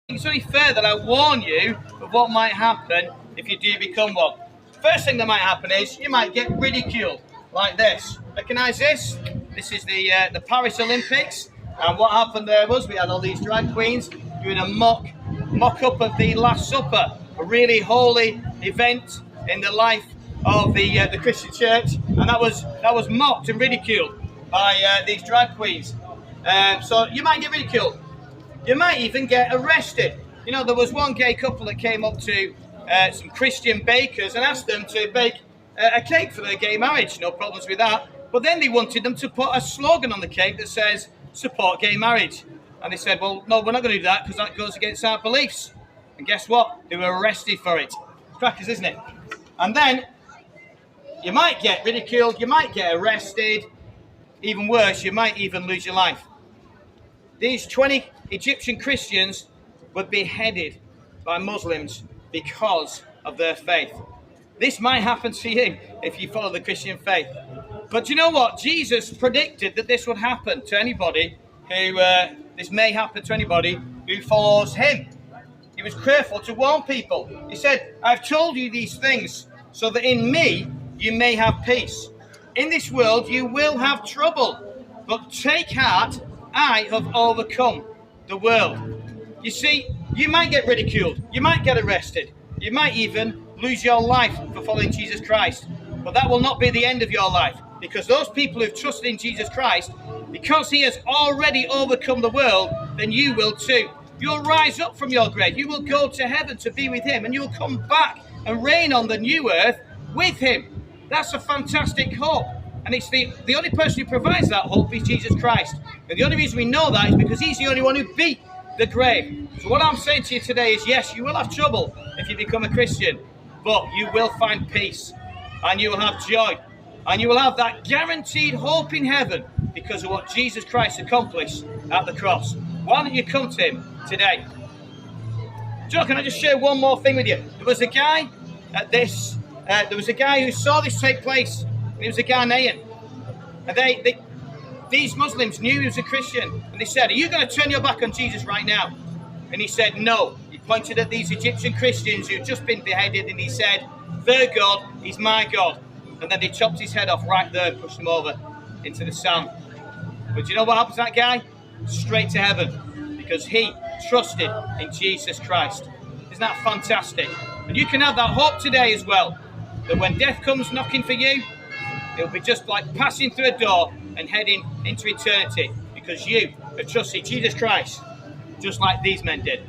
It's only fair that I warn you of what might happen if you do become one. First thing that might happen is you might get ridiculed like this. Recognise this? This is the Paris Olympics, and what happened there was we had all these drag queens doing a mock-up of the Last Supper, a really holy event in the life of the Christian church, and that was mocked and ridiculed by these drag queens. So you might get ridiculed. You might even get arrested. You know, there was one gay couple that came up to some Christian bakers and asked them to bake a cake for their gay marriage. No problems with that. But then they wanted them to put a slogan on the cake that says, support gay marriage. And they said, well, no, we're not going to do that because that goes against our beliefs. And guess what? They were arrested for it. Crackers, isn't it? And then you might get ridiculed, you might get arrested. Even worse, you might even lose your life. These 20 Egyptian Christians were beheaded by Muslims because of their faith. This might happen to you if you follow the Christian faith. But you know what? Jesus predicted that this would happen to anybody who, this may happen to anybody who follows him. He was careful to warn people. He said, I've told you these things so that in me you may have peace. In this world you will have trouble, but take heart, I have overcome the world. You see, you might get ridiculed, you might get arrested, you might even lose your life for following Jesus Christ. But that will not be the end of your life, because those people who've trusted in Jesus Christ, because he has already overcome the world, then you will too. You'll rise up from your grave, you will go to heaven to be with him, and you'll come back and reign on the new earth with him. That's a fantastic hope. And it's the only person who provides that hope is Jesus Christ. And the only reason we know that is because he's the only one who beat the grave. So what I'm saying to you today is, yes, you will have trouble if you become a Christian, but you will find peace, and you will have joy, and you will have that guaranteed hope in heaven because of what Jesus Christ accomplished at the cross. Why don't you come to him today? Joe, can I just share one more thing with you? There was a guy at this, there was a guy who saw this take place. He was a Ghanaian. And these Muslims knew he was a Christian. And they said, are you going to turn your back on Jesus right now? And he said, no. He pointed at these Egyptian Christians who had just been beheaded, and he said, their God is my God. And then they chopped his head off right there and pushed him over into the sand. But do you know what happened to that guy? Straight to heaven. Because he trusted in Jesus Christ. Isn't that fantastic? And you can have that hope today as well. That when death comes knocking for you, it'll be just like passing through a door and heading into eternity, because you have trusted Jesus Christ just like these men did.